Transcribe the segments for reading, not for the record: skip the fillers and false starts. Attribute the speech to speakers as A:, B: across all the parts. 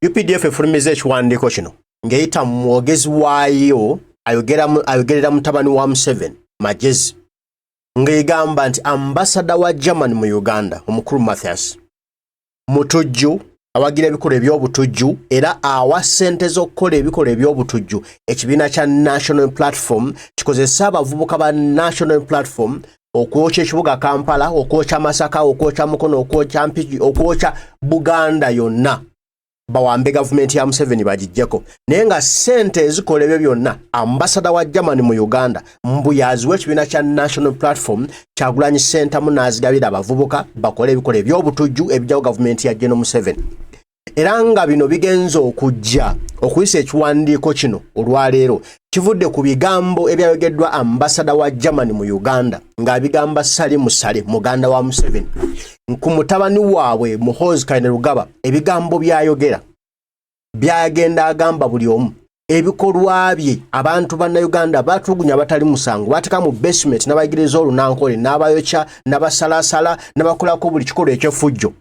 A: UPDF efulumiza ekiwandiiko kino ng'eyita mwogezi waayo ayogerera mutabani wa Museveni Magezi ng'egamba nti ambasada wa Germany mu Uganda omukulu Mathias mutujju awagira ebikola eby'obutujju era awa ssente z'okukola ebikola eby'obutujju ekibiina kya National Platform kikozesa abavubuka ba National Platform okwokya ekibuga Kampala okwokya Masaka okwokya Mukono okwokya Mpigi okwokya Buganda yonna bawambe gavumenti ya Museveni bagijjako naye nga ssente ezikola ebyo byonna ambasada wa Germany mu Uganda mbuyazi w'ekibiina kya National Platform Kyagulanyi Ssentamu n'azigabira abavubuka bakola ebikola eby'obutujju ebijjawo gavumenti ya General Museveni era nga bino bigenza okujja okuyisa ekiwandiiko kino olwaleero kivudde ku bigambo ebyayogeddwa ambasada wa Germany mu Uganda ng'abigamba Sali Musale muganda wa Museveni ku mutabani waabwe Muhoozi Alagide ebigambo byayogera byagenda agamba buli omu ebikolwa bye abantu ba Uganda batulugunya batali musango bateka mu basement n'abayigiriza olunankole n'abayokya n'abasalasala n'abakolako buli kikolwa eky'effujjo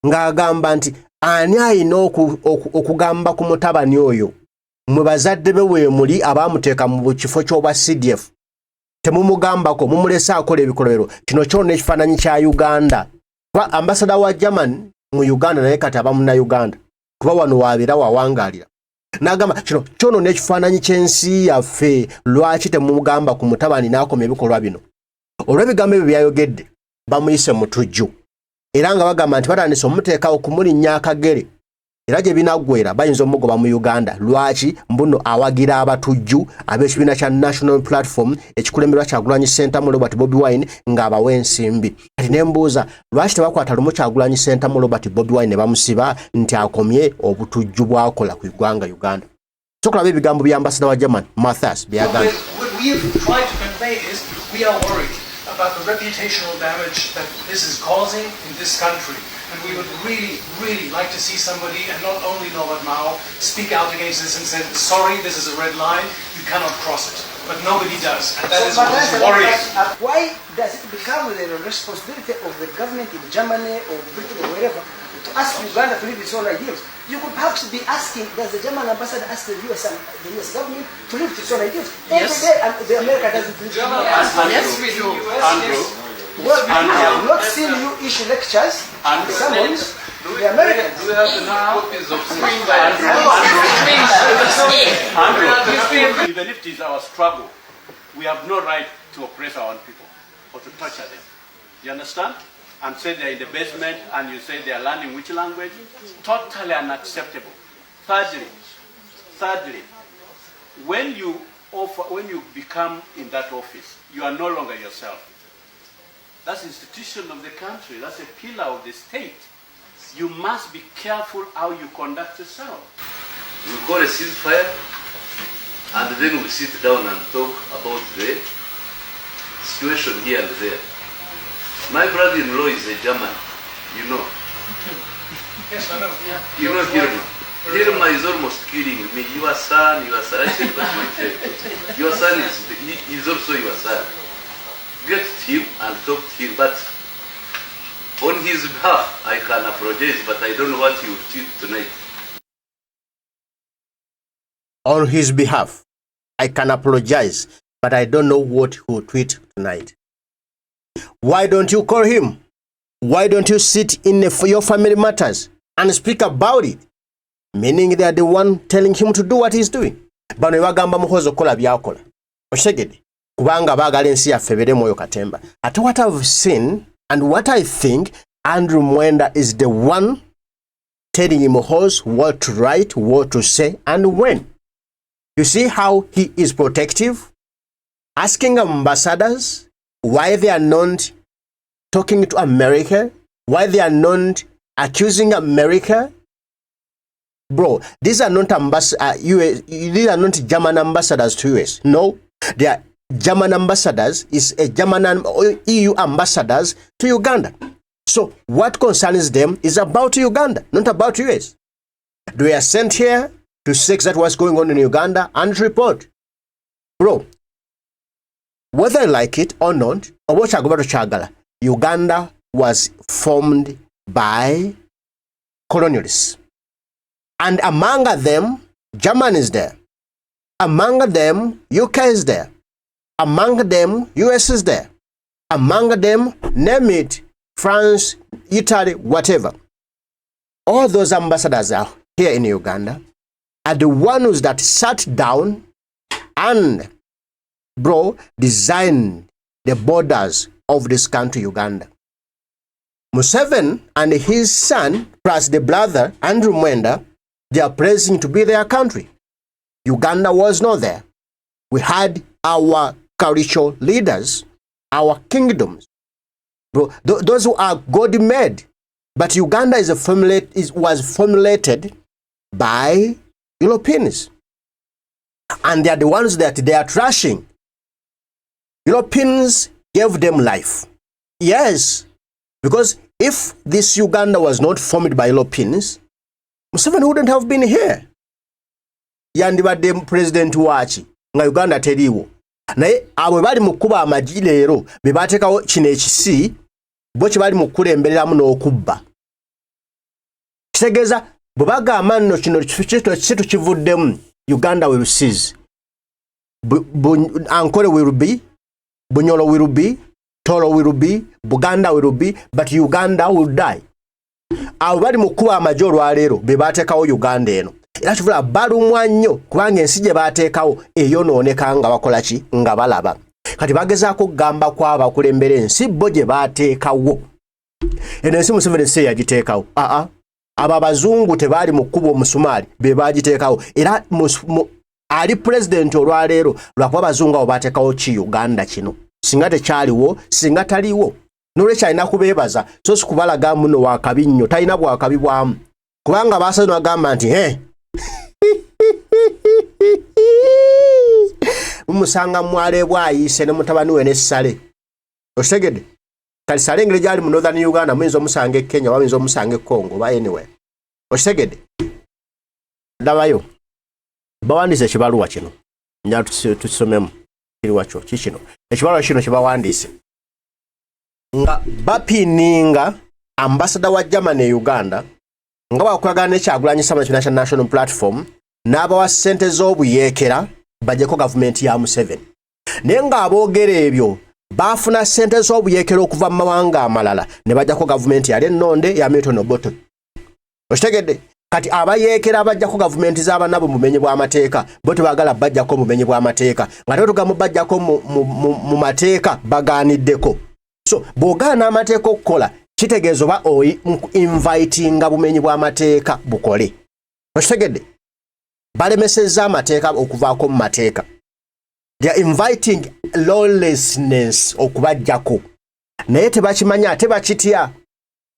A: ng'agamba nti ani ayina okugamba ku mutabani oyo mwe bazadde be weemuli abamuteeka mu kifo ky'obwa CDF temumugambako mumulese akola ebikolero kino kyonna ekifaananyi kya Uganda kuba ambasada wa German mu Uganda naye kati aba munna Uganda kuba wano wabeera wawangaalira n'agamba kino kyono n'ekifaananyi ky'ensi yaffe lwaki temumugamba ku mutabani n'akoma ebikolwa bino olw'ebigambo ebyo byayogedde bamuyise mutujju era nga bagamba nti batandise omuteeka okumulinnya akagere era gye binaggwera bayinza omugoba mu Uganda lwaki mbuno awagira abatujju ab'ekibiina kya National Platform ekikulemberwa Kyagulanyi Ssentamu Robert Bobi Wine ng'abawa ensimbi kati ne mbuuza lwaki tebakwata lumu Kyagulanyi Ssentamu Robert Bobi Wine ne bamusiba nti akomye obutujju bw'akola ku ggwanga Uganda sokulaba ebigambo bya ambasada wa German Mathias byagamba
B: about the reputational damage that this is causing in this country. And we would really like to see somebody, and not only Norbert Mao, speak out against this and say, sorry, this is a red line, you cannot cross it. But nobody does, and that is what is worrying.
C: Why does it become the responsibility of the government in Germany or Britain or wherever to ask Uganda to leave its own ideals? You could perhaps be asking, does the German ambassador ask the US government to leave its own ideals?
B: Yes.
C: Every day, the America doesn't leave.
B: Yes, we do.
C: Well, I have not seen you issue lectures, sermons, to the Americans.
B: Do we have the copies of
D: Even if it is our struggle, we have no right to oppress our own people or to torture them. You understand? And say they're in the basement and you say they're learning which language? Totally unacceptable. Thirdly, when you become in that office, you are no longer yourself. That's the institution of the country. That's a pillar of the state. You must be careful how you conduct yourself.
E: We call a ceasefire, and then we sit down and talk about the situation here and there. My brother-in-law is a German, you know.
B: Yes, I know.
E: You know Hirma. Hirma is almost killing me. Your son, I said what you said. Your son is also your son. Get him and talk to him, but on his behalf, I can apologize, but I don't know what he will tweet tonight.
A: On his behalf, I can apologize, but I don't know what he will tweet tonight. Why don't you call him? Why don't you sit in your family matters and speak about it? Meaning they are the one telling him to do what he's doing. Bano bagamba Muhoozi okola byakola. Oshegede. Kubanga baagala ensi yaffe ebeere mwoyo katemba. Ate what I've seen and what I think, Andrew Mwenda is the one telling Muhoozi what to write, what to say, and when. You see how he is protective? Asking ambassadors why they are not talking to America, why they are not accusing America. Bro, these are not these are not German ambassadors to US. No, they are German ambassadors, is a German and EU ambassadors to Uganda. So what concerns them is about Uganda, not about US. They are sent here to see exactly what's going on in Uganda and report. Bro, whether I like it or not, or what Chagala, Uganda was formed by colonialists. And among them, Germany is there. Among them, UK is there. Among them, US is there. Among them, name it, France, Italy, whatever. All those ambassadors are here in Uganda are the ones that sat down and, designed the borders of this country, Uganda. Museveni and his son, plus the brother, Andrew Mwenda, they are praising to be their country. Uganda was not there. We had our cultural leaders, our kingdoms. Those who are God-made. But Uganda was formulated by Europeans. And they are the ones that they are trashing. Europeans gave them life. Yes. Because if this Uganda was not formed by Europeans, Museveni wouldn't have been here. Yandibadde President wachi nga Uganda teriwo. Naye abo bali mukuba amagi leero be bateekawo kino ekisi bo kye bali mukulembereramu n'okubba. Kitegeeza bwe bagamba nno kino kitu kivuddemu Uganda will cease. Ankole will be, Bunyolo will be, Toro will be, Buganda will be, but Uganda will die. Abo bali mukuba amagi olwaleero be bateekawo Uganda eno. Era kivula balumwa nnyo kubanga ensi gye baateekawo eyonooneka nga bakola ki nga balaba. Kati bagezaako kugamba kwabo akulembera ensi bo gye baateekawo. Eno ensi Museveni si yagiteekawo. Abo abazungu tebaali mu kkuba omusumaali be baagiteekawo. Era ali president olwaleero lwakuba abazungu abo baateekawo ki Uganda kino. Singa tekyaliwo, singa taliwo. N'olwekyo alina kubeebaza so si kubalaga muno wakabi nnyo, talina bwakabi bwamu. Kubanga baasano agamba nti mumusanga mwale bwayise ne mutabani we n'essale. Okitegedde? Kali sale engeri gyali mu Northern Uganda muyinza omusanga e Kenya oba muyinza omusanga e Congo oba anywhere. Okitegedde? Ndabayo. Bawandiise ekibaluwa kino. Njala tukisomemu. Kiriwa kyo kikino. Ekibaluwa kino kye bawandiise. Nga bapininga ambassador wa Germany e Uganda nga bakolagana n'ekyagulanyi Summit National Platform n'abawa ssente z'obuyeekera bajjeko gavumenti ya Museveni. Naye ng'aboogera ebyo baafuna ssente z'obuyeekera okuva mu mawanga amalala ne bajjako gavumenti yali ennonde ya Milton Obote. Okitegedde? Kati abayeekera bajjako gavumenti z'abanabo mu bumenyi bw'amateeka bo tebaagala bajjako mu bumenyi bw'amateeka nga tetugamu bajjako mu mateeka bagaaniddeko. So bw'ogaana amateeka okukola kitegeeza oba invitinga bumenyi bw'amateeka bukole. Okitegedde? Balemesezza amateeka okuvaako mu mateeka. They are inviting lawlessness okubajjako. Naye tebakimanya ate bakitya.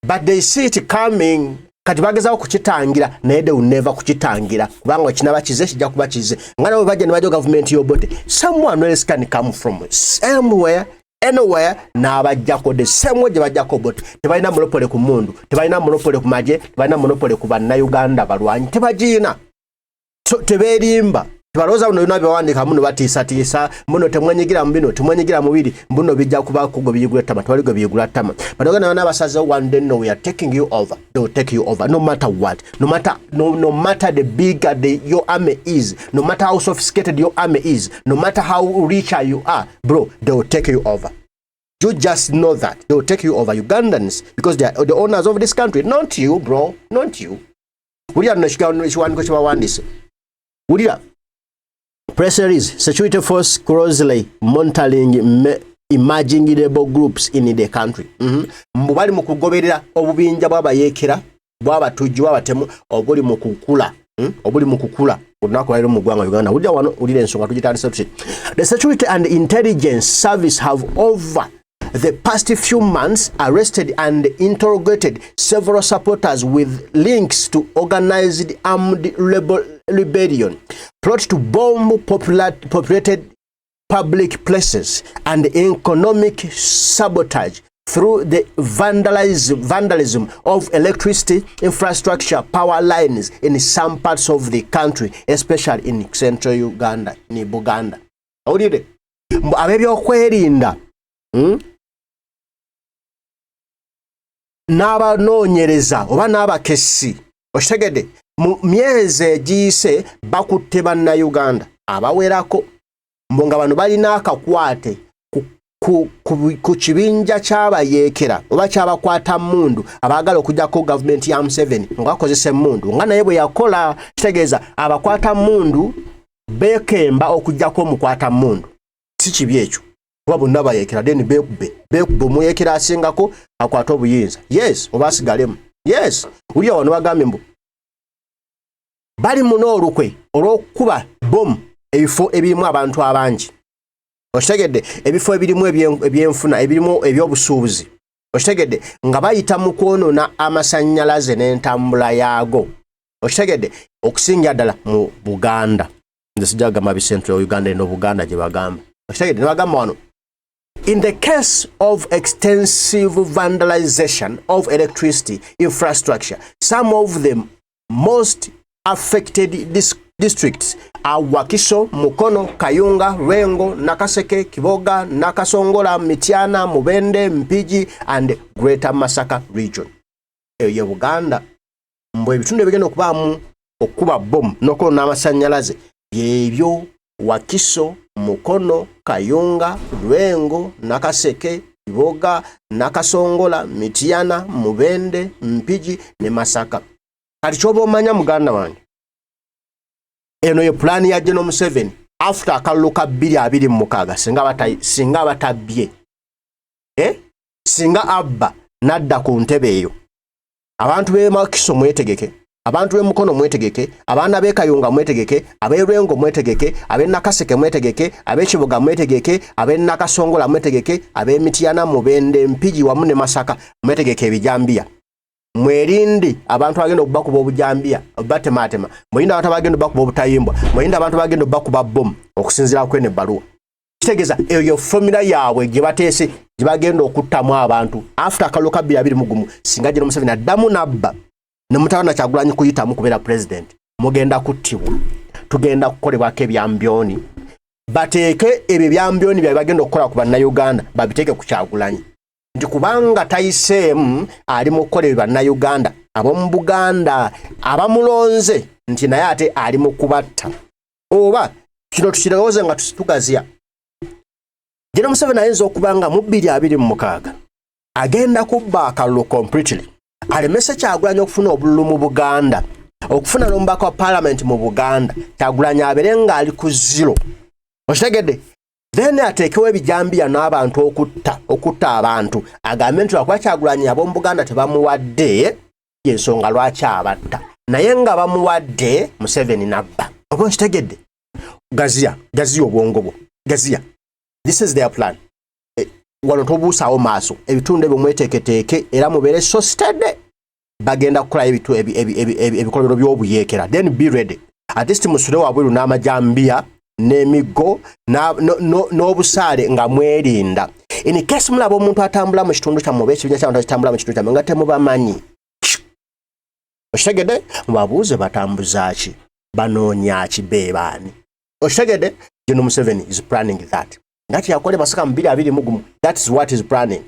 A: But they see it coming. Kati bagezawo kukitangira naye they will never kukitangira kubanga kinaba kize kijja kuba kize. Nga nabo bajja ne bajja gavumenti y'Obote. Someone else can come from somewhere anywhere n'abajjako the same way gye bajjako Obote. Tebalina monopole ku mundu, tebalina monopole ku maje, tebalina monopole ku bannayuganda balwanyi, tebagiina. So tebeerimba. Tebalooza buno byonna byawandiika muno batiisatiisa, muno temwenyigira mu bino, temwenyigira mu biri, mbuno bijja kuba kugo biyigula ttama, tewali gwe biyigula ttama. Badogana n'abasazewo one day, no, we are taking you over. They will take you over, no matter what. No matter the bigger your army is, no matter how sophisticated your army is, no matter how rich you are, bro, they will take you over. You just know that. They will take you over, Ugandans, because they are the owners of this country. Not you, bro. Not you. Wulira nno ekiwandiiko kye bawandiise. Wulira. Press release, security force closely monitoring emerging rebel groups in the country. Bali mu kugoberera obubinja bw'abayeekera bw'abatujju bw'abatemu obuli mu kukula. Obuli mu kukula. Olunaku lwaleero mu ggwanga Uganda. Wulira wano wulira ensonga tugitandise tuti. The Security and Intelligence Service have over the past few months arrested and interrogated several supporters with links to organized armed rebellion, plot to bomb populated public places, and economic sabotage through the vandalism of electricity infrastructure power lines in some parts of the country, especially in central Uganda, in Buganda. Awulire? Ab'ebyokwerinda n'abanoonyereza oba n'abakessi okitegedde mu myezi egiyise bakutte bannayuganda abawerako mbonga bano balina akakwate ku kibinja ky'abayeekera oba ky'abakwata mundu abaagala okujjako gavumenti ya Museveni ng'akozesa emmundu nga naye bwe yakola kitegeeza abakwata mundu beekemba okujjako omukwata mundu si kibi ekyo oba bonna bayeekera deni beekube omuyeekera asingako akwata obuyinza yes oba asigalemu yes uliya wano bagambye mbu bali muno olukwe olw'okukuba bomu ebifo ebirimu abantu abangi okitegedde ebifo ebirimu ebyenfuna ebirimu ebyobusuubuzi okitegedde nga bayita mu kwonoona amasannyalaze n'entambula yaago okitegedde okusinga ddala mu Buganda nze sijja kugamba bisentral Uganda eno Buganda gye bagamba okitegedde ne bagamba wano in the case of extensive vandalization of electricity infrastructure some of the most affected districts are Wakiso, Mukono, Kayunga, Rengo, Nakaseke, Kiboga, Nakasongola, Mityana, Mubende, Mpigi, and Greater Masaka region. Eyo Buganda mbwe ebitundu ebigenda okubaamu okuba bomu n'okoona amasannyalaze byebyo Wakiso, Mukono, Kayunga, Rengo, Nakaseke, Kiboga, Nakasongola, Mityana, Mubende, Mpigi ne Masaka. Kati ky'oba omanya muganda wange eno ye plan ya General Museveni after akalulu ka 2026 singa batabbye singa abba nadda ku ntebe eyo abantu b'e Makiso mwetegeke abantu b'e Mukono mwetegeke abaana b'e Kayunga mwetegeke ab'e Lwengo mwetegeke ab'e Nakaseke mwetegeke ab'e Kibuga mwetegeke ab'e Nakasongola mwetegeke ab'e Mityana Mubende Mpigi wamu ne Masaka mwetegeke ebijambiya mwerindi abantu bagenda okubakuba obujambiya batematema mwerindi abantu bagenda okubakuba obutayimbwa mwerindi abantu bagenda okubakuba bomu okusinziira kwene ebbaluwa kitegeeza eyo formula yaabwe gye bateese gye bagenda okuttamu abantu after akalulu ka 2021 singa General Museveni addamu nabba ne mutabana Kyagulanyi kuyitamu kubeera president mugenda kuttibwa tugenda kukolebwako ebyambyoni bateeke ebyo byambyoni bya bagenda okukola ku bannayuganda babiteeke ku Kyagulanyi nti kubanga tayiseemu ali mu kukola bannayuganda ab'omu Buganda abamulonze nti naye ate ali mu kubatta oba kino tukirowooze nga tugaziya General Museveni ayinza okubanga mu 2026 agenda kubba akalulu completely alemese Kyagulanyi okufuna obululu mu Buganda okufuna n'omubaka wa parliament mu Buganda Kyagulanyi abeere nga ali ku zero okitegedde then ateekewo ebijambiya n'abantu okutta abantu agambe nti lwakuba Kyagulanyi ab'omu Buganda tebamuwadde y'ensonga lwaki abatta naye nga bamuwadde Museveni nabba oba nkitegedde gaziya obwongo bwo gaziya this is their plan wano tobuusaawo maaso ebitundu ebyo mweteeketeeke era mubeere so steady bagenda kukola ebikolero by'obuyeekera then be ready at least musule wabweru n'amajambiya n'emiggo n'obusaale nga mwerinda in case mulaba omuntu atambula mu kitundu kyammwe oba ekibiina ky'abantu akitambula mu kitundu kyammwe nga temubamanyi okitegedde mubabuuze batambuza ki banoonya ki beebaani okitegedde General Museveni is planning that ngati yakole Masaka mu 2021 that is what is planning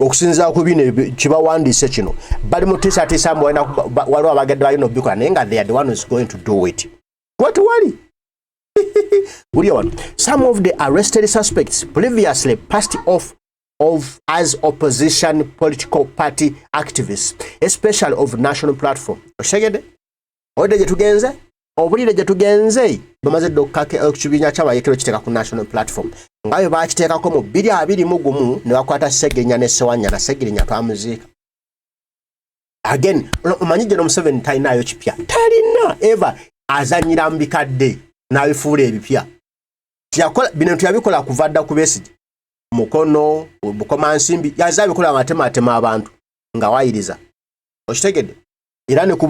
A: okusinza ku bino kibawandiise kino bali mu tiisa mbu waliwo abagedde balina obikola naye nga they are the one who is going to do it what worry some of the arrested suspects previously passed off as opposition political party activists, especially of national platform. Oshegede? Ode gye tugenze? Obulire gye tugenze? Bamaze dokkake ekibiina ky'abayeekero kiteeka ku national platform. Ngayo baakiteekako mu 2021 ne bakwata Segenya ne Sewanya na Segenya twamuziika. Again, omanyi General Museveni talinayo kipya. Talina eva azanyira mbikadde n'abifuula ebipya. Bino tuyabikola kuva dda ku Besigye. Mukono, Bukomansimbi, yazabikola amatema abantu nga wayiriza. Okitegedde? Era ne ku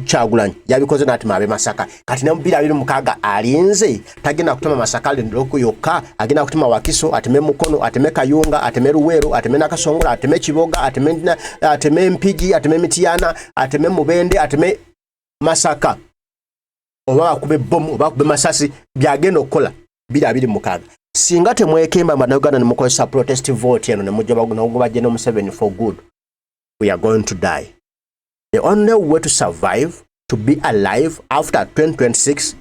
A: Kyagulanyi yabikoze n'atema abe Masaka. Kati ne mu 2026 alinze tagenda kutema Masaka ndoko yokka, agenda kutema Wakiso, ateme Mukono, ateme Kayunga, ateme Luweero, ateme Nakasongola, ateme Kiboga, ateme Mpigi, ateme Mityana, ateme Mubende, ateme Masaka. Oba akube bomu, oba akube masasi byagenda okukola 2026. Singa temwekemba Uganda ne mukozesa protest vote eno ne mujja bagunogoba General Museveni for good, we are going to die. The only way to survive, to be alive after 2026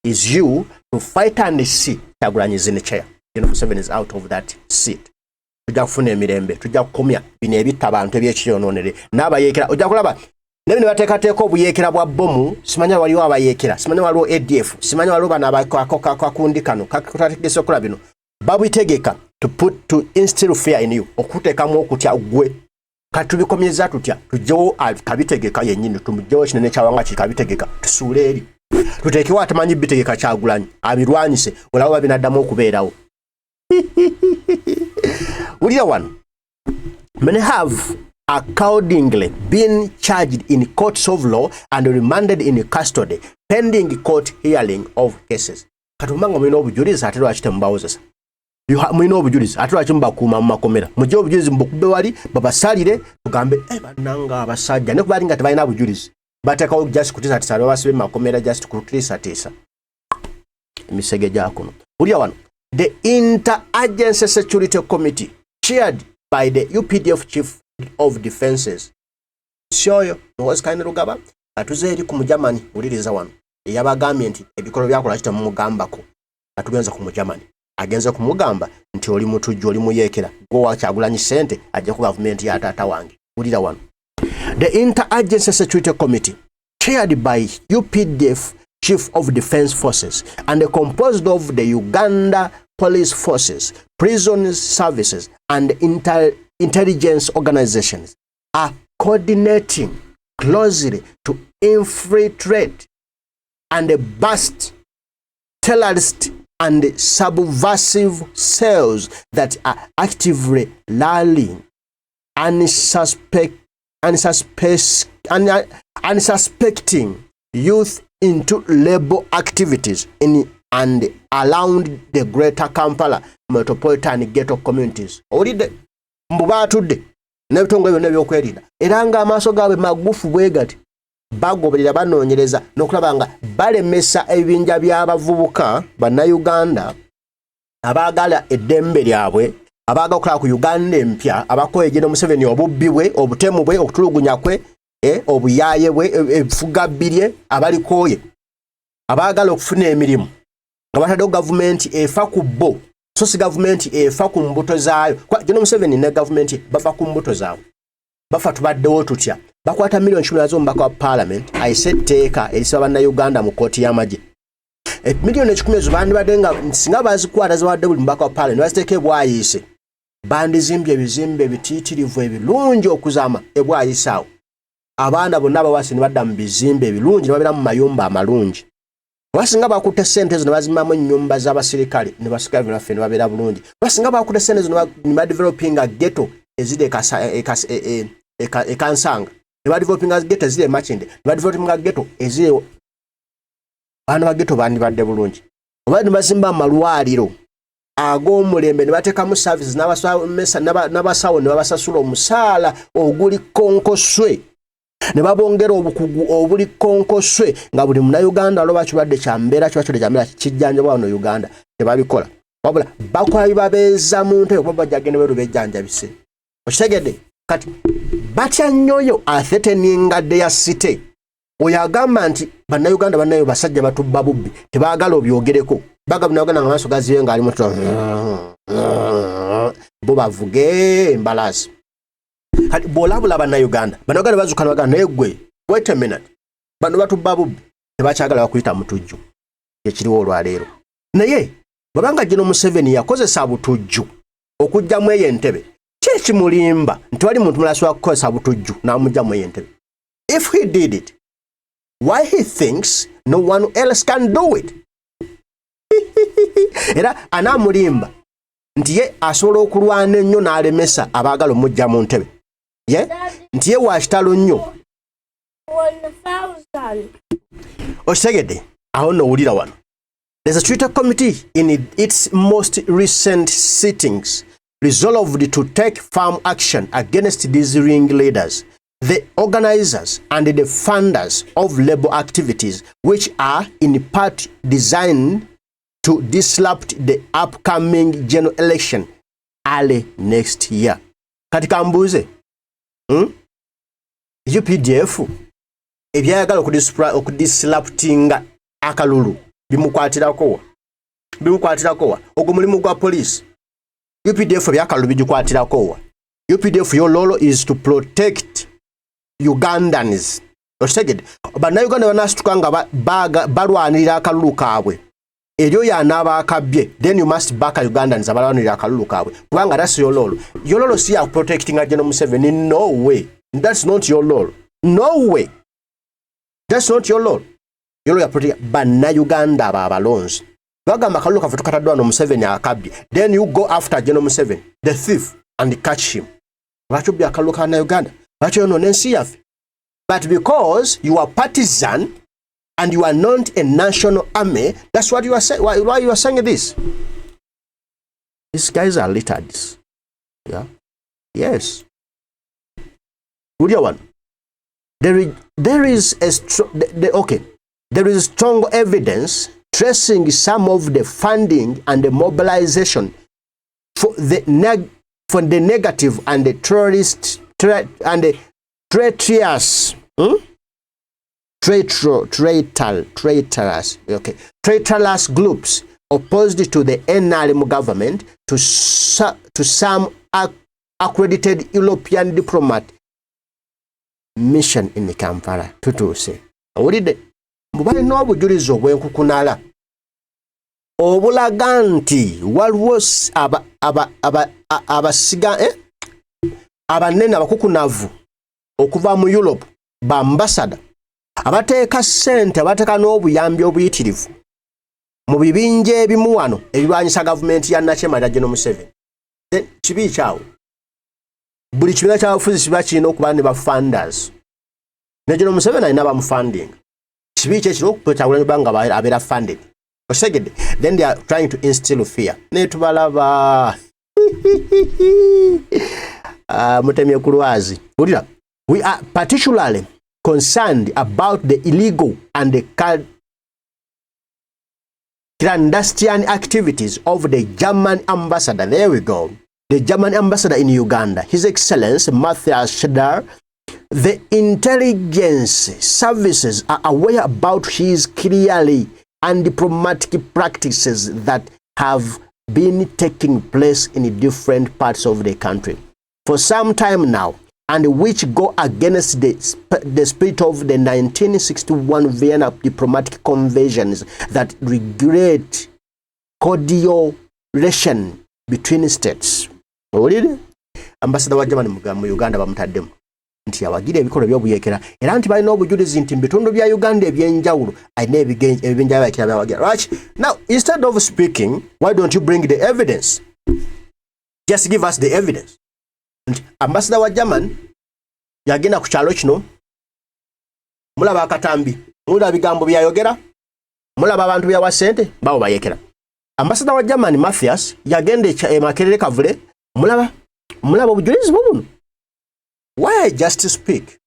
A: is you to fight and see Kyagulanyi is in the chair. General Museveni is out of that seat. Tujja kufuna emirembe, tujja kukomya bino ebitta abantu ebyekiyononere n'abayeekera ojja kulaba ne bateekateeka obuyeekera bwa bomu simanya waliwo abayeekera simanya waliwo ADF simanya waliwo bano akakundi kano kakutategese okola bino babitegeka to instill fear in you okuteekamu okutya gwe kati tubikomyeza tutya tujjewo kabitegeka yennyini tumujjewo kinene kyawanga kikabitegeka tusuule eri tuteekewo atamanyi bitegeka Kyagulanyi abirwanyise olabo babinaddamu okubeerawo. Ulira one. Many have accordingly been charged in courts of law and remanded in custody pending court hearing of cases. Katumanga mwino obujulizi ate lwaki mbawozesa. Mwino obujulizi ate lwaki mbakuuma mu makomera. Mujje obujulizi mbukube wali babasalire tugambe bannanga abasajja ne kubalinga tebalina bujulizi. Batekawo just kutisa tisalo basibe mu makomera just kutisa tisa. Emisege gyako. Ulira one. The Inter-Agency Security Committee, chaired by the UPDF Chief of Defenses, Shoyo Muhoozi Alagide atuze eri ku mujamani uliriza wano eyabagambye nti ebikolo byakola kita mumugambako atugenza ku mujamani agenza kumugamba nti oli mutujju oli muyeekera go wa Kyagulanyi sente ajja ku government ya tata wange. Ulira wano. The Inter-Agency Security Committee, chaired by UPDF Chief of Defense Forces and composed of the Uganda Police Forces, Prison Services and intelligence organizations, are coordinating closely to infiltrate and bust terrorist and subversive cells that are actively rallying unsuspecting youth into labor activities in and around the greater Kampala metropolitan ghetto communities. Olide mbubatudde n'ebitongole byonna ebyokwerinda era nga amaaso gaabwe magufu bwe gati bagoberera banoonyereza n'okulaba nga balemesa ebibinja by'abavubuka bannayuganda abaagala eddembe lyabwe abaaga okukola ku Uganda empya abakoyegera Museveni obubbi bwe obutemu bwe okutulugunya kwe obuyaaye bwe ebifugabbirye abalikooye abaagala okufuna emirimu nga bataddewo gavumenti efa ku bo so si gavumenti efa ku mbuto zaayo General Museveni ne gavumenti bafa ku mbuto zaabwe bafa tubaddewo tutya bakwata million 10 z'omubaka wa parliament ayise etteeka erisaba bannayuganda mu kooti y'amagye million 10 ezo bandibadde nga singa bazikwata ziwadde buli mubaka wa parliament baziteeka ebwayise bandizimbye ebizimbe ebitiitirivu ebirungi okuzaama ebwayise awo abaana bonna abawasi ne badda mu bizimbe ebirungi ne babeera mu mayumba amalungi basinga bakutte ssente ezo ne bazimbamu ennyumba z'abasirikale ne basikale baffe ne babeera bulungi basinga bakutte ssente ezo ne badevelopinga ghetto eziri ekansanga ne badevelopinga ghetto eziri emakinde ne badevelopinga ghetto eziri baana ba ghetto bandibadde bulungi oba ne bazimba amalwaliro ag'omulembe ne bateekamu services n'abasawo ne babasasula omusaala oguli konkoswe ne babongera obukugu obuli konkoswe nga buli munnayuganda aloba kirwadde kya mbeera kijjanjabwa wano Uganda tebabikola wabula bakola bibabeeza mu ntebe kuba bajjagende beeru bejjanjabise okitegedde kati batya nnyoyo atheteningadde ya site oyo agamba nti bannayuganda bannayo basajja batubba bubbi tebaagala obyogereko baga munnayuganda nga maaso gazibe ng'alimu bo bavuge embalaasi kati bw'olabula bannayuganda bazuuka ne bagamba naye gwe wait a minute bano batubba bubbi tebakyagala bakuyita mutujju ekiriwo olwaleero naye babanga General Museveni yakozesa butujju okuggyamu eyo entebe kyekimulimba nti wali muntu mulala asobola kukozesa butujju n'amuggyamu eyo entebe. If he did it, why he thinks no one else can do it? Era anaamulimba nti ye asobola okulwana ennyo n'alemesa abaagala omujja mu ntebe nti ye wakitalo nnyo okitegedde awo nowulira wano. There's a Twitter committee in its most recent sittings resolved to take firm action against these ringleaders, the organizers and the funders of labor activities, which are in part designed to disrupt the upcoming general election early next year. Katika mbuze UPDF ebyayagala okudisruptinga akalulu bimukwatirako ogwo mulimu gwa police. UPDF byakalulu bijikwatirako. UPDF your role is to protect Ugandans. Otegedde bannayuganda banasituka nga balwanirira akalulu kaabwe eryo yanaaba akabye, then you must back Ugandans abalwanirira akalulu kaabwe kubanga that's your role. Your role si ya protecting General Museveni. No way. That's not your role. No way. That's not your role. Your role ya protect bannayuganda abalonzi bagamba akalulu kafe tukataddwa no Museveni akabye, then you go after General Museveni the thief and catch him. Lwaki obya akalulu ka Uganda? Lwaki yonoona ensi yaffe? But because you are partisan and you are not a national army, that's what you are saying. Why you are saying this? These guys are littered. Yeah. Yes. Good one. There is strong evidence tracing some of the funding and the mobilization for the negative and the terrorist and the traitorous groups opposed to the NRM government to some accredited European diplomat mission in Kampala. Tutuse awulidde mubali n'obujulizi obwenkukunala obulaga nti waliwo abasiga abanene abakukunavu okuva mu Europe ba ambassador abateeka ssente abateeka n'obuyambi obuyitirivu mu bibinja ebimu wano ebirwanyisa gavumenti ya Nakyemalira General Museveni. Kibi kyawo buli kibiina ky'abafuzi kiba kirina okuba ne ba funders ne General Museveni alina abamufunding. Kibi kye kirina okupetawula nga abeera funded. Osegedde, then they are trying to instill fear. Ne tubalaba mutemye kulwazi. We are particularly concerned about the illegal and the clandestine activities of the German ambassador. There we go. The German ambassador in Uganda, His Excellency Matthias Schroeder. The intelligence services are aware about his clearly and diplomatic practices that have been taking place in different parts of the country for some time now, and which go against the spirit of the 1961 Vienna diplomatic conventions that regulate cordial relation between states. Olide ambassador wa Germany mu Uganda bamutaddemu nti Awagira ebikolo by'obuyekera era nti balina obujulizi nti mu bitundu bya Uganda ebyenjawulo alina ebibinja by'Abagira Awagira. Right? Now, instead of speaking, why don't you bring the evidence? Just give us the evidence. Ambassador wa German yagenda ku kyalo kino, mulaba akatambi, mulaba bigambo byayogera, mulaba abantu byawa ssente bawo bayekera. Ambassador wa German Matthias yagenda Makerere Kavule, mulaba obujulizi buno. Why just speak?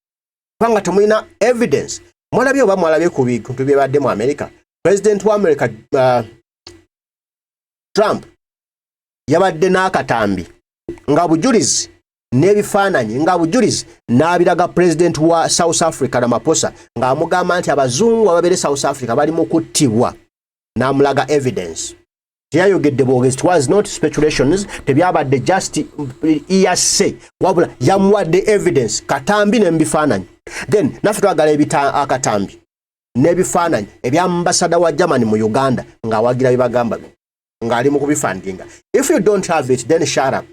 A: Panga tumina evidence. Mwalabye oba mwalabye ku bintu byabadde mu America. President wa America Trump yabadde n'akatambi nga bujulizi n'ebifaananyi nga bujulizi n'abiraga president wa South Africa Ramaphosa nga amugamba nti abazungu ababere South Africa bali mu kuttibwa n'amulaga evidence. Yayogedde bwogezi, it was not speculations, tebyabadde just hearsay, wabula yamuwadde evidence katambi n'ebifaananyi. Then naffe twagala akatambi n'ebifaananyi ebya ambassador wa Germany mu Uganda nga Awagira bibagamba ng'ali mu kubifandinga. If you don't have it, then shut up.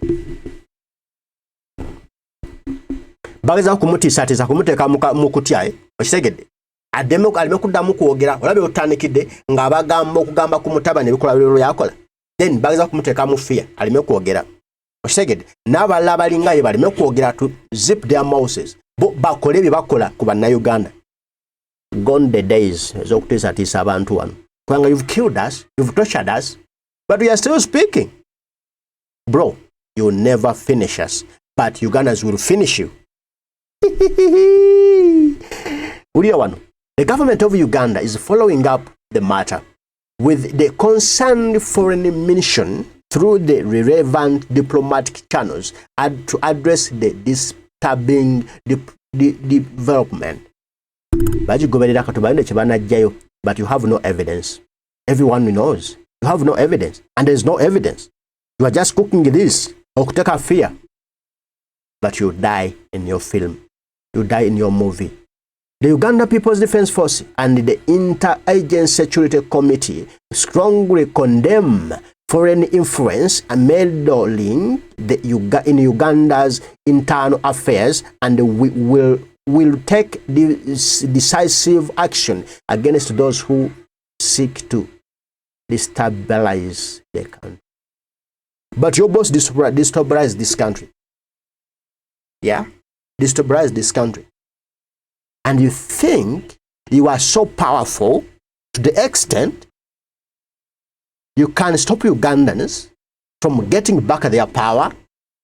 A: Bageza kumutiisatiisa kumuteeka mu kutya okitegedde aleme kuddamu kwogera olabye otandikidde ng'abagamba okugamba ku mutabani ebikola biro yakola, then bageza kumuteeka mu fear aleme kwogera okitegedde n'abalala abalinga ye baleme kwogera to zip their mouths bakole bye bakola ku bannayuganda. Gone the days ez'okutiisatiisa abantu wano kubanga you've killed us, you've tortured us, but we are still speaking. Bro, you'll never finish us, but Ugandans will finish you. The government of Uganda is following up the matter with the concerned foreign mission through the relevant diplomatic channels to address the disturbing development. bagigoberera katubalinde kyebanajjayo, but you have no evidence. Everyone knows you have no evidence, and there is no evidence. You are just cooking this okuteka fear, but you die in your film, you die in your movie. The Uganda People's Defense Force and the Inter-Agency Security Committee strongly condemn foreign influence and meddling in Uganda's internal affairs, and we will take decisive action against those who seek to destabilize the country. But your boss destabilize this country. Yeah? Destabilize this country. And you think you are so powerful to the extent you can stop Ugandans from getting back their power?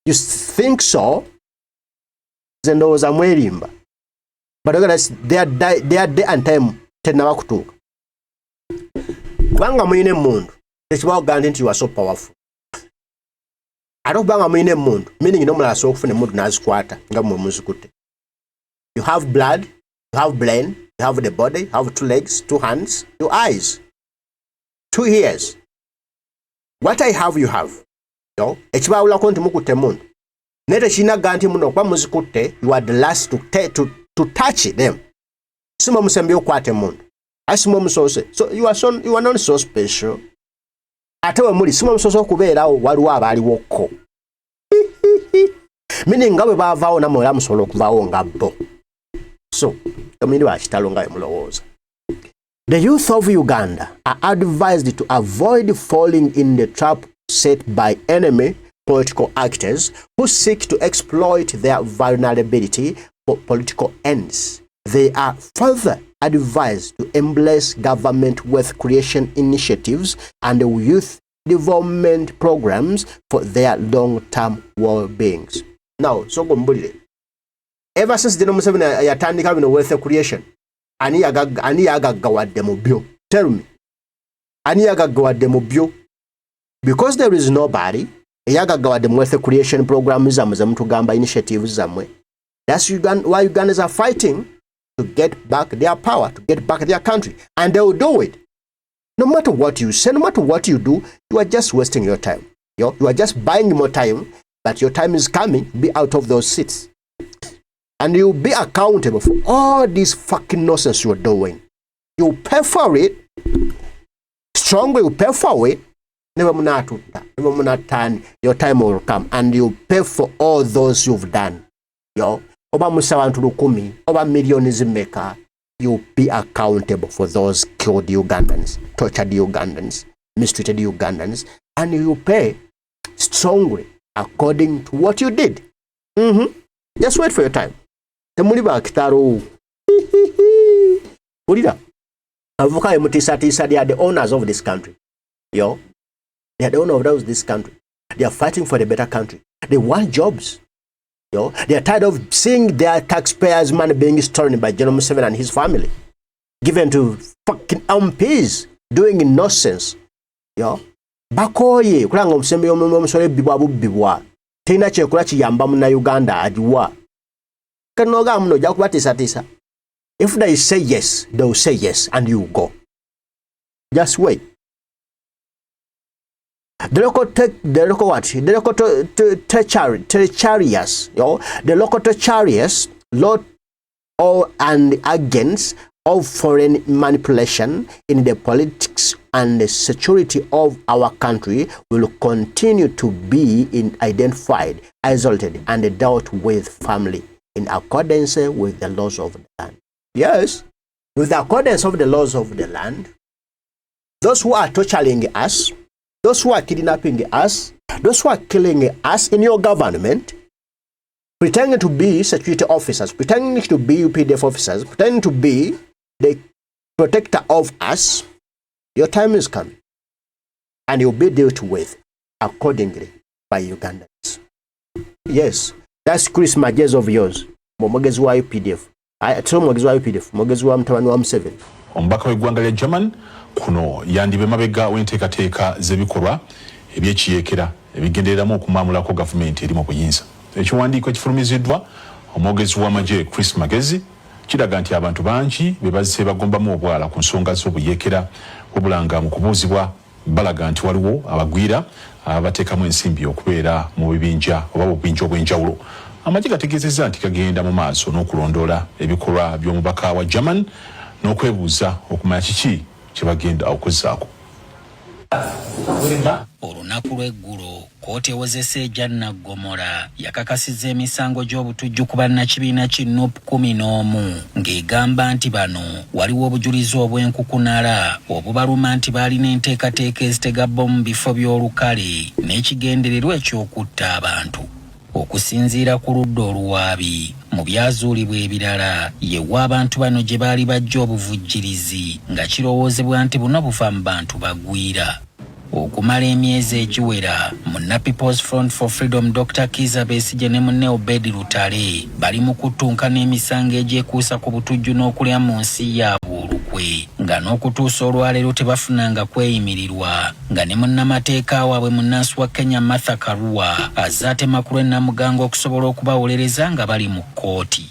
A: You think so? But they are day and time tenawa kutuka. Kubanga mwine mundu tekibawo gandi nti you are so powerful. Ate kubanga mwine mundu meaning no mulala okufuna mundu nazikwata nga mwe muzikutte. You have blood, you have brain, you have the body, you have 2 legs, 2 hands, 2 eyes, 2 ears. What I have, you have. No? Ekibawulako nti mukutte mundu. Nete kinaga nti muno kwa muzikutte, you are the last to touch them. Simo musembe okwate mundu. Asimo musose. So you are not so special. Ate we muli simo musose okubeerawo waliwo abaliwoko. Meaning nga bwe baavaawo namwe era musobola okuvaawo nga bo. So, tomini wa kitalo nga mulowooza. The youth of Uganda are advised to avoid falling in the trap set by enemy political actors who seek to exploit their vulnerability for political ends. They are further advised to embrace government wealth creation initiatives and youth development programs for their long-term well-being. Now, so gumbulire. Ever since the Museveni yatandika bino wealth creation, ani yagaggawadde mu byo. Tell me. Ani yagaggawadde mu byo. Because there is nobody yagaggawadde mu wealth creation programs zammwe ze mutugamba initiatives zammwe. That's why Ugandans are fighting to get back their power, to get back their country. And they will do it. No matter what you say, no matter what you do, you are just wasting your time. You are just buying more time, but your time is coming. Be out of those seats. And you'll be accountable for all this fucking nonsense you're doing. You'll pay for it. Strongly you'll pay for it. Never munatani. Your time will come. And you'll pay for all those you've done. Oba musabantu 10, oba millions maker. You'll be accountable for those killed Ugandans, tortured Ugandans, mistreated Ugandans. And you'll pay strongly according to what you did. Just wait for your time. Temuli bakitaro. Ulira. Avuka emutisa they are the owners of this country. They are the owners of this country. They are fighting for the better country. They want jobs. They are tired of seeing their taxpayers' money being stolen by General Museveni and his family. Given to fucking MPs doing nonsense. Bakoye kulanga omusembe y'omusole bibwa bubibwa. Tena kyekula kiyamba mu na Uganda ajiwa. Kanoga muno jakubatisa. If they say yes, they will say yes and you go. Just wait. The local tertiaries, lot or and agents of foreign manipulation in the politics and the security of our country will continue to be identified, isolated, and dealt with firmly in accordance with the laws of the land. Yes, with the accordance of the laws of the land, those who are torturing us, those who are kidnapping us, those who are killing us in your government, pretending to be security officers, pretending to be UPDF officers, pretending to be the protector of us, your time is coming. And you'll be dealt with accordingly by Ugandans. Yes, that's Chris Majez of yours. Mwogezi wa UPDF. Mwogezi wa UPDF. Mwogezi wa mtabani wa Museveni.
F: Ombaka w'eggwanga lya German kuno yandibe mabega w'enteekateeka z'ebikolwa ebyekiyekera ebigendereramu okumwamulako gavumenti eri mu buyinza. Ekiwandiiko ekifulumiziddwa omwogezi w'amagye Chris Magezi kiraga nti abantu bangi bebazise bagombamu obwala ku nsonga z'obuyekera wabulanga mu kubuuzibwa balaga nti waliwo abagwira abateekamu ensimbi okubeera mu bibinja oba obubinja obw'enjawulo. Amagye gategeezezza nti kagenda mu maaso n'okulondoola ebikolwa by'omubaka wa German n'okwebuuza okumanya kiki kye bagenda okuzzaako.
G: Olunaku lw'eggulo kkooti ewozesa ejja Nnaggomora yakakasizza emisango gy'obutujju ku bannakibiina ki NUP 11 ng'egamba nti bano waliwo obujulizi obw'enkukunala obubaluma nti baalina enteekateeka ezitega bbomu mu bifo by'olukale n'ekigendererwa eky'okutta abantu. Okusinziira ku ludda oluwaabi mu byazuulibwa ebirala yewa abantu bano gye baali bajja obuvujjirizi nga kirowoozebwa nti buno buva mu bantu bagwira. Okumala emyezi egiwera munna People's Front for Freedom Dr. Kizza Besigye ne munne Obedi Lutale bali mu kutunka n'emisango egyekuusa ku butujju n'okulya mu nsi yaabwe olukwe nga n'okutuusa olwaleero tebafunanga kweyimirirwa nga ne munnamateeka waabwe munnansi wa Kenya Martha Karua azze atema ku lw'ennamugango okusobola okubawolereza nga bali mu kkooti.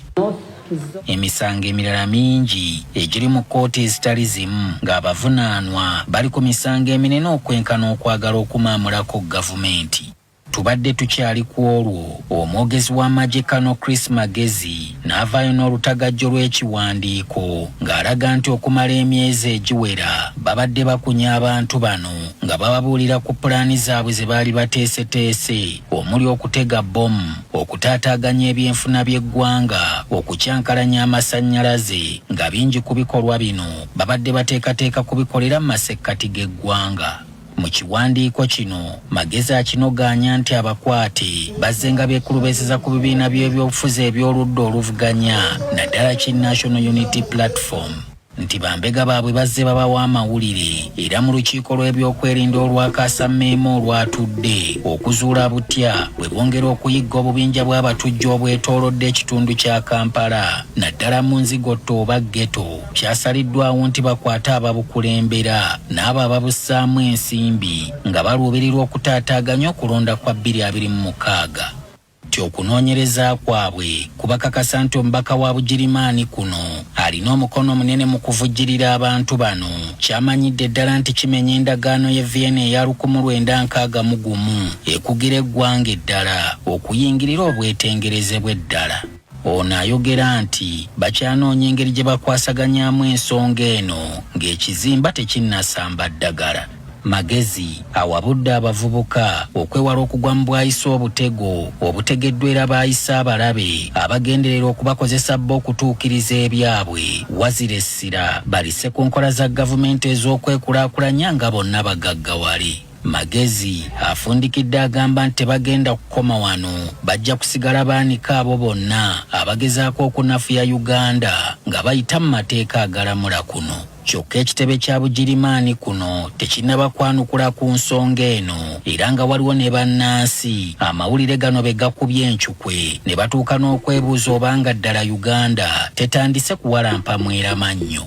G: Emisango emirala mingi egiri mu kkooti ezitali zimu ng'abavunaanwa bali ku misango eminene okwenkana okwagala okumaamulako gavumenti. Tubadde tukyali ku olwo omwogezi w'amagye Kano Chris Magezi n'avaayo n'olutagajjo lw'ekiwandiiko ng'alaga nti okumala emyezi egiwera babadde bakunya abantu bano nga bababuulira ku pulaani zaabwe ze baali bateeseteese omuli okutega bbomu, okutaataaganya ebyenfuna by'eggwanga, okukyankalanya amasannyalaze nga bingi ku bikolwa bino babadde bateekateeka kubikolera mu masekkati g'eggwanga. Mu kiwandiiko kino Magezi akinogaanya nti abakwate bazze nga beekulubezeza ku bibiina by'ebyobufuzi eby'oludda oluvuganya naddala ki National Unity Platform nti bambega baabwe bazze babawa amawulire era mu lukiiko lw'ebyokwerinda olwakaasammeemu olwatudde okuzuula butya bwe bongera okuyigga obubinja bw'abatujju obwetoolodde ekitundu kya Kampala naddala mu nzigotto oba ghetto kyasaliddwawo nti bakwate ababukulembera n'abo ababussaamu ensimbi nga baluubirirwa okutaataaganya okulonda kwa 2026. Okunoonyereza kwabwe kubakakasa nti omubaka wa Bugirimaani kuno alina omukono munene mu kuvujjirira abantu bano kyamanyidde ddala nti kimenya endagaano ye Vienna eya 1961 ekugira eggwanga eddala okuyingirira obwetengereze bw'eddala. Ono ayogera nti bakyanoonya engeri gye bakwasaganyaamu ensonga eno ng'ekizimba tekinnasamba ddagala. Magezi awabudde abavubuka okwewala okugwa mu bwayisa obutego obutegeddwa era baayisa abalabe abagenderera okubakozesa bo okutuukiriza ebyabwe wazira essira balise ku nkola za gavumenti ez'okwekulaakulanya nga bonna bagaggawale. Magezi afundikidde agamba nti tebagenda kukoma wano bajja kusigala baanika abo bonna abagezaako okunafuya Uganda nga bayita mu mateeka agalamula kuno. Kyokka ekitebe kya Bugirimaani kuno tekinnaba kwanukula ku nsonga eno era nga waliwo ne bannansi amawulire gano be gakubye enkyukwe ne batuuka n'okwebuuza obanga ddala Uganda tetandise kuwalampa mweramannyo.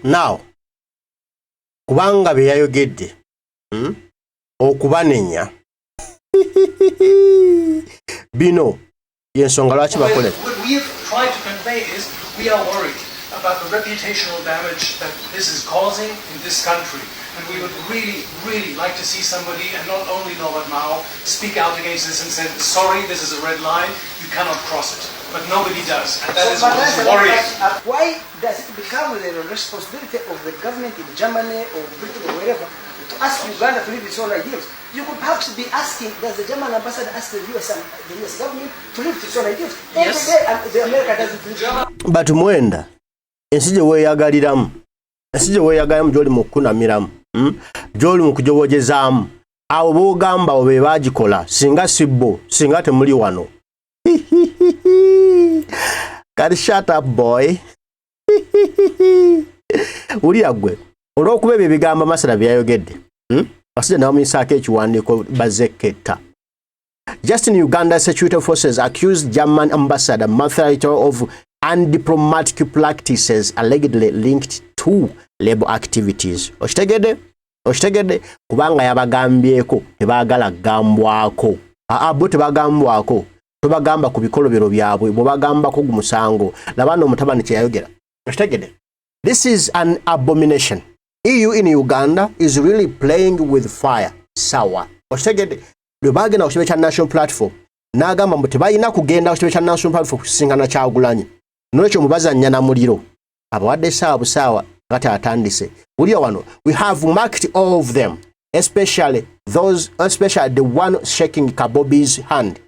A: Now kubanga bye yayogedde okubanenya bino yensonga lwaki bakolera.
B: What we have tried to convey is we are worried about the reputational damage that this is causing in this country. And we would really, really like to see somebody, and not only Norbert Mao, speak out against this and say, sorry, this is a red line, you cannot cross it. But nobody does, and that is what is worrying.
C: Why does it become the responsibility of the government in Germany or Britain or wherever to ask Uganda to leave its own ideals? You could perhaps be asking, does the German ambassador ask the US government to leave its own ideals?
B: Yes.
C: Every day, and the America doesn't leave.
A: But mwenda ensi gye weeyagaliramu, ensi gye weeyagaliramu gy'oli mu kukunamiramu, gy'oli mu kujobojezaamu, abo boogamba abo be baagikola singa si bo, singa temuli wano. Gotta shut up, boy. Wulira gwe olw'okuba ebyo ebigambo Masala byayogedde basajja n'amuyisaako ekiwandiiko bazeketta. Just in Uganda, security forces accused German ambassador Martha of undiplomatic practices allegedly linked to labor activities. Okitegedde kubanga yabagambyeko tebaagala kugambwako. Bo tebagambwako tobagamba ku bikolobero byabwe bw'obagamba ko gumusango labano omutabani kye yayogera. Okitegedde? This is an abomination. EU in Uganda is really playing with fire. Sawa. Okitegedde? Lwe bagenda ku kitebe kya national platform n'agamba mbu tebalina kugenda ku kitebe kya national platform kusisinkana Kyagulanyi. N'olwekyo mubazannya na muliro. Abawadde essaawa busaawa nga tatandise. Wulira wano, we have marked all of them, especially the one shaking Kabobi's hand.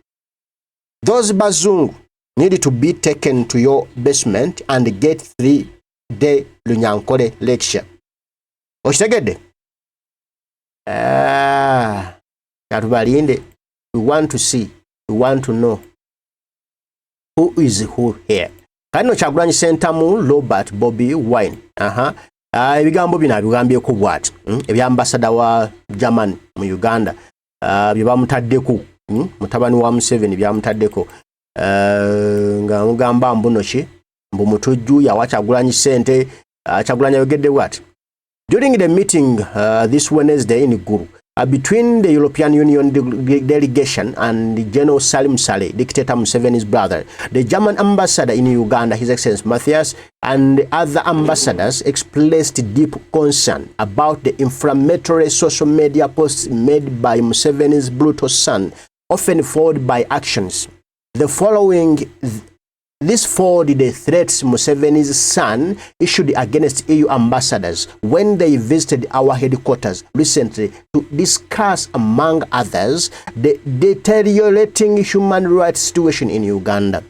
A: Those bazungu need to be taken to your basement and get 3-day Lunyankole lecture. Okitegedde? Katubalinde. We want to see, we want to know who is who here. Kano Kyagulanyi Sentamu Robert Bobi Wine. Ebigambo bino abigambyeko bw'ati. Ebyambasada wa German mu Uganda. Bye bamutaddeko. Mutabani wa Museveni byamutaddeko. Nga mugamba mbuno ki mbu mutujju yawa Kyagulanyi ssente. Kyagulanyi ayogedde bw'ati. During the meeting this Wednesday in Gulu, between the European Union delegation and General Salim Saleh, dictator Museveni's brother, the German ambassador in Uganda, His Excellency Matthias, and other ambassadors expressed deep concern about the inflammatory social media posts made by Museveni's brutal son, often followed by actions. This followed the threats Museveni's son issued against EU ambassadors when they visited our headquarters recently to discuss, among others, the deteriorating human rights situation in Uganda.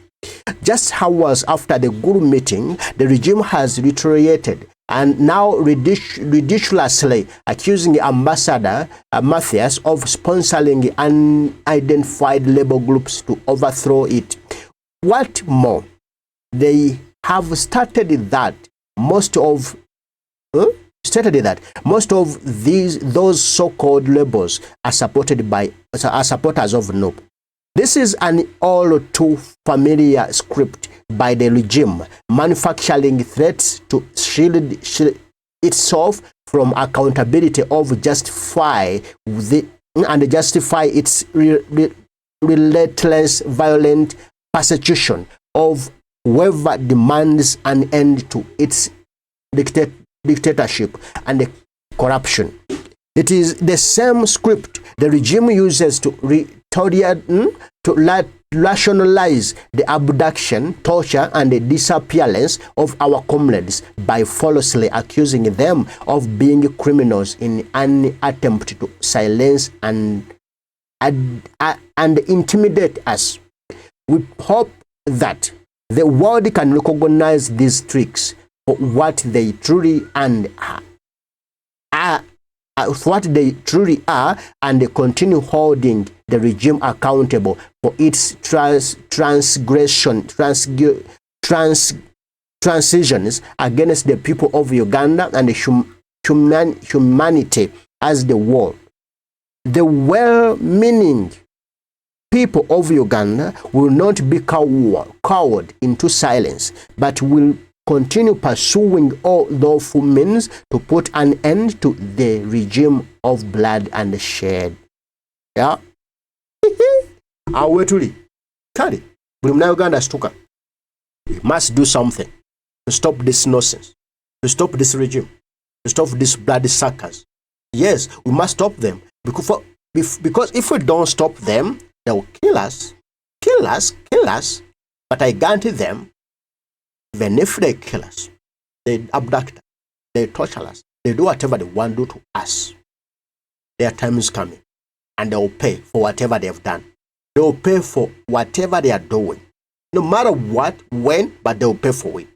A: Just hours after the Gulu meeting, the regime has retaliated and now ridiculously accusing Ambassador Matthias of sponsoring unidentified labor groups to overthrow it. What more, they have stated that most of those so-called labels are supporters of NUP. This is an all too familiar script by the regime, manufacturing threats to shield itself from accountability of justify its relentless violent persecution of whoever demands an end to its dictatorship and corruption. It is the same script the regime uses to rationalize the abduction, torture, and the disappearance of our comrades by falsely accusing them of being criminals in an attempt to silence and intimidate us. We hope that the world can recognize these tricks for what they truly and and continue holding the regime accountable for its transitions against the people of Uganda and humanity as the whole. The well-meaning people of Uganda will not be cowed into silence, but will continue pursuing all lawful means to put an end to the regime of blood and shed. Yeah. Awetuli. Kali. Buli Uganda stuka. We must do something to stop this nonsense, to stop this regime, to stop these bloody suckers. Yes, we must stop them because if we don't stop them, they will kill us. But I guarantee them, even if they kill us, they abduct us, they torture us, they do whatever they want to do to us, their time is coming. And they will pay for whatever they have done. They will pay for whatever they are doing. No matter what, when, but they will pay for it.